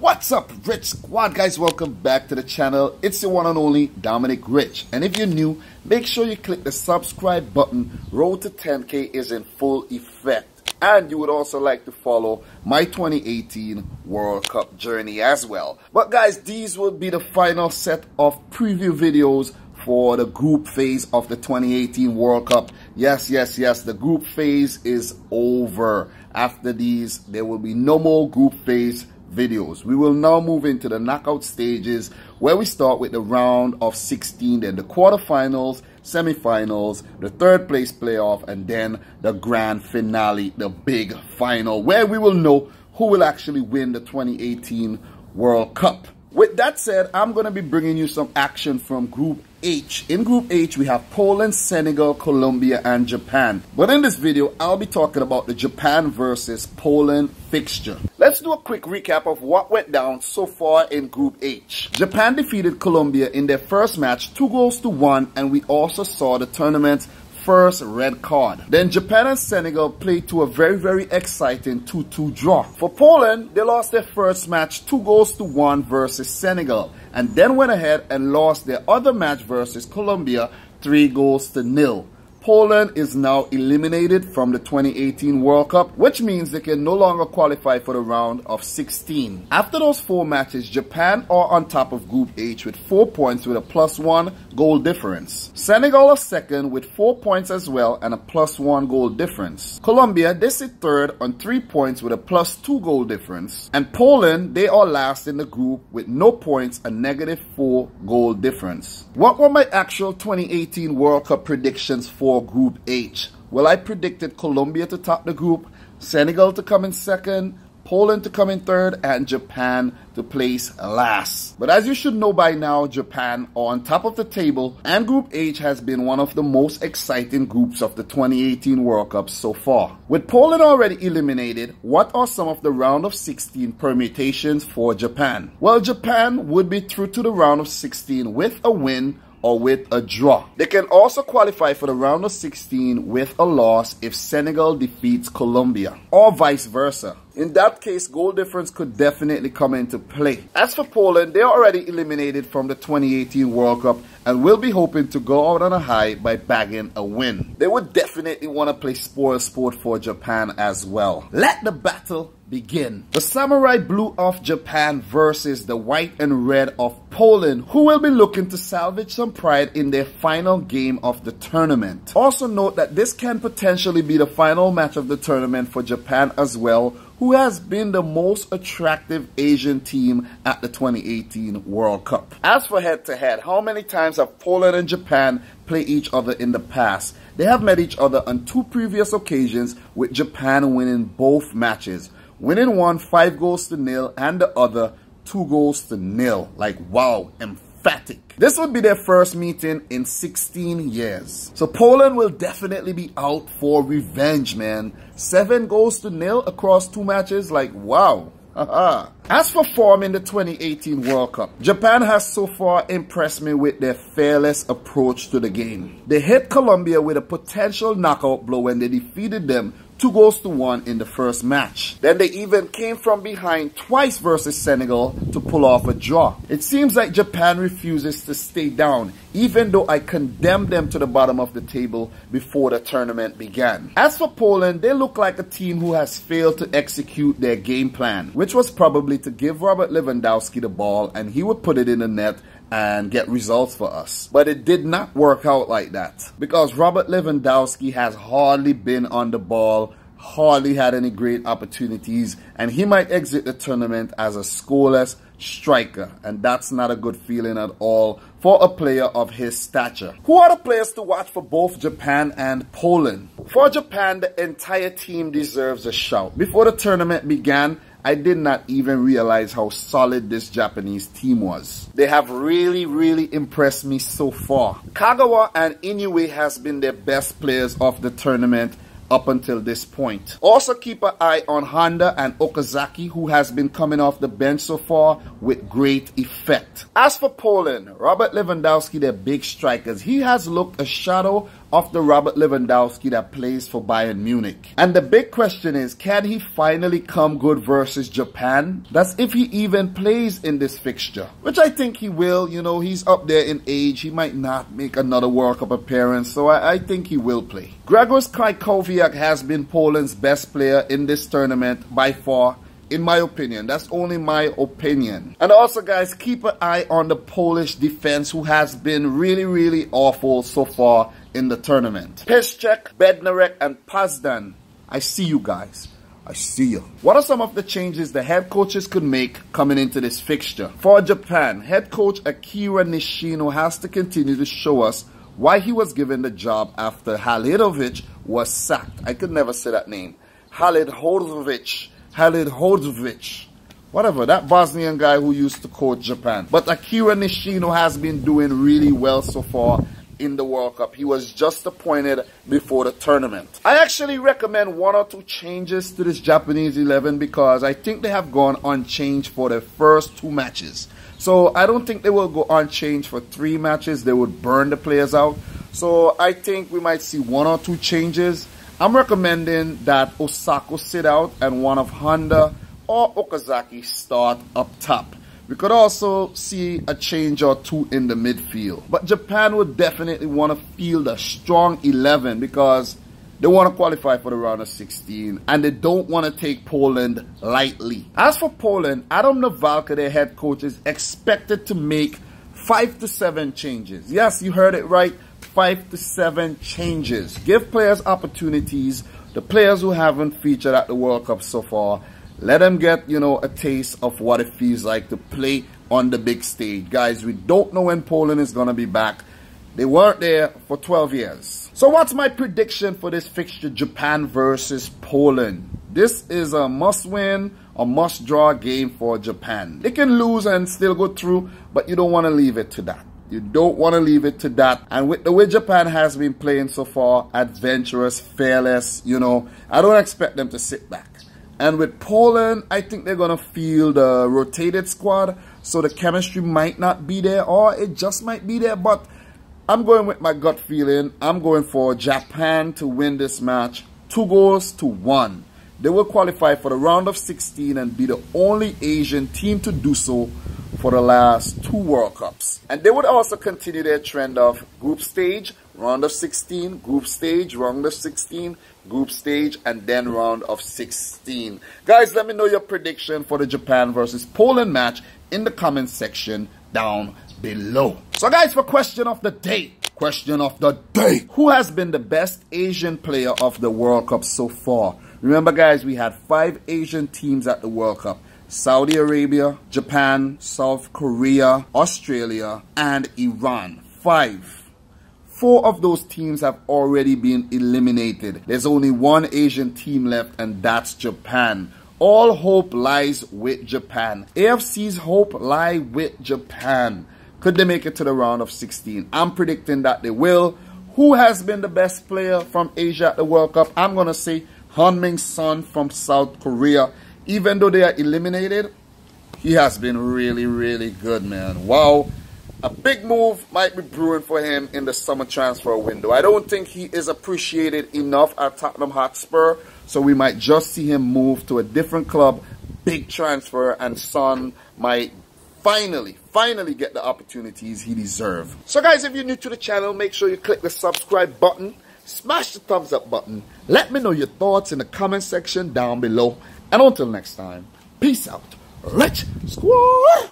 What's up, Rich Squad guys? Welcome back to the channel. It's your one and only Dominic Rich, and if you're new, make sure you click the subscribe button. Road to 10K is in full effect, and you would also like to follow my 2018 World Cup journey as well. But guys, these will be the final set of preview videos for the group phase of the 2018 World Cup. Yes, the group phase is over. After these, there will be no more group phase videos. We will now move into the knockout stages, where we start with the round of 16, then the quarterfinals, semifinals, the third place playoff, and then the grand finale, the big final, where we will know who will actually win the 2018 World Cup. With that said, I'm going to be bringing you some action from Group H. In Group H, we have Poland, Senegal, Colombia, and Japan. But in this video, I'll be talking about the Japan versus Poland fixture. Let's do a quick recap of what went down so far in Group H. Japan defeated Colombia in their first match 2-1, and we also saw the tournament's first red card. Then Japan and Senegal played to a very exciting 2-2 draw. For Poland, they lost their first match 2-1 versus Senegal, and then went ahead and lost their other match versus Colombia 3-0. Poland is now eliminated from the 2018 World Cup, which means they can no longer qualify for the round of 16. After those 4 matches, Japan are on top of Group H with 4 points with a +1 goal difference. Senegal are second with 4 points as well and a +1 goal difference. Colombia, they sit third on 3 points with a +2 goal difference. And Poland, they are last in the group with no points, a -4 goal difference. What were my actual 2018 World Cup predictions for Group H? Well, I predicted Colombia to top the group, Senegal to come in second, Poland to come in third, and Japan to place last. But as you should know by now, Japan are on top of the table, and Group H has been one of the most exciting groups of the 2018 World Cup so far. With Poland already eliminated, what are some of the round of 16 permutations for Japan? Well, Japan would be through to the round of 16 with a win or with a draw. They can also qualify for the round of 16 with a loss if Senegal defeats Colombia, or vice versa. In that case, goal difference could definitely come into play. As for Poland, they are already eliminated from the 2018 World Cup and will be hoping to go out on a high by bagging a win. They would definitely want to play spoil sport for Japan as well. Let the battle begin. The Samurai Blue of Japan versus the White and Red of Poland, who will be looking to salvage some pride in their final game of the tournament. Also note that this can potentially be the final match of the tournament for Japan as well, who has been the most attractive Asian team at the 2018 World Cup. As for head-to-head, how many times have Poland and Japan played each other in the past? They have met each other on 2 previous occasions, with Japan winning both matches. Winning one 5-0, and the other 2-0. Like, wow, emphatic. This would be their first meeting in 16 years. So Poland will definitely be out for revenge, man. 7-0 across 2 matches, like, wow. As for form in the 2018 World Cup, Japan has so far impressed me with their fearless approach to the game. They hit Colombia with a potential knockout blow when they defeated them 2-1 in the first match. Then they even came from behind twice versus Senegal to pull off a draw. It seems like Japan refuses to stay down, even though I condemned them to the bottom of the table before the tournament began. As for Poland, they look like a team who has failed to execute their game plan, which was probably to give Robert Lewandowski the ball and he would put it in the net and get results for us. But it did not work out like that, because Robert Lewandowski has hardly been on the ball, hardly had any great opportunities, and he might exit the tournament as a scoreless striker, and that's not a good feeling at all for a player of his stature. Who are the players to watch for both Japan and Poland? For Japan, the entire team deserves a shout. Before the tournament began, I did not even realize how solid this Japanese team was. They have really impressed me so far. Kagawa and Inui has been their best players of the tournament up until this point. Also keep an eye on Honda and Okazaki, who has been coming off the bench so far with great effect. As for Poland, Robert Lewandowski, their big strikers, he has looked a shadow of the Robert Lewandowski that plays for Bayern Munich. And the big question is, can he finally come good versus Japan? That's if he even plays in this fixture, which I think he will. You know, he's up there in age. He might not make another World Cup appearance, so I think he will play. Grzegorz Krychowiak has been Poland's best player in this tournament by far, in my opinion. That's only my opinion. And also, guys, keep an eye on the Polish defense, who has been really, really awful so far in the tournament. Piszczek, Bednarek, and Pazdan. I see you guys. I see you. What are some of the changes the head coaches could make coming into this fixture? For Japan, head coach Akira Nishino has to continue to show us why he was given the job after Halilovic was sacked. I could never say that name. Halilovic. Whatever, that Bosnian guy who used to coach Japan. But Akira Nishino has been doing really well so far in the World Cup. He was just appointed before the tournament. I actually recommend 1 or 2 changes to this Japanese 11 because I think they have gone unchanged for the first 2 matches. So I don't think they will go unchanged for 3 matches. They would burn the players out. So I think we might see 1 or 2 changes. I'm recommending that Osako sit out and one of Honda or Okazaki start up top. We could also see a change or 2 in the midfield. But Japan would definitely want to field a strong 11 because they want to qualify for the round of 16 and they don't want to take Poland lightly. As for Poland, Adam Nawalka, their head coach, is expected to make 5 to 7 changes. Yes, you heard it right. 5 to 7 changes. Give players opportunities. The players who haven't featured at the World Cup so far, let them get, you know, a taste of what it feels like to play on the big stage. Guys, we don't know when Poland is going to be back. They weren't there for 12 years. So what's my prediction for this fixture, Japan versus Poland? This is a must-win, a must-draw game for Japan. They can lose and still go through, but you don't want to leave it to that. You don't want to leave it to that. And with the way Japan has been playing so far, adventurous, fearless, you know, I don't expect them to sit back. And with Poland, I think they're going to field a rotated squad, so the chemistry might not be there, or it just might be there. But I'm going with my gut feeling. I'm going for Japan to win this match 2-1. They will qualify for the round of 16 and be the only Asian team to do so for the last 2 World Cups. And they would also continue their trend of group stage, round of 16, group stage, round of 16, group stage, and then round of 16. Guys, let me know your prediction for the Japan versus Poland match in the comment section down below. So guys, for question of the day. Question of the day. Who has been the best Asian player of the World Cup so far? Remember guys, we had 5 Asian teams at the World Cup. Saudi Arabia, Japan, South Korea, Australia, and Iran. 5. 4 of those teams have already been eliminated. There's only 1 Asian team left, and that's Japan. All hope lies with Japan. AFC's hope lies with Japan. Could they make it to the round of 16? I'm predicting that they will. Who has been the best player from Asia at the World Cup? I'm going to say Han-Min Son from South Korea. Even though they are eliminated, he has been really, really good, man. Wow. A big move might be brewing for him in the summer transfer window. I don't think he is appreciated enough at Tottenham Hotspur, so we might just see him move to a different club. Big transfer, and Son might finally get the opportunities he deserves. So guys, if you're new to the channel, make sure you click the subscribe button, smash the thumbs up button. Let me know your thoughts in the comment section down below. And until next time, peace out. Rich Squad!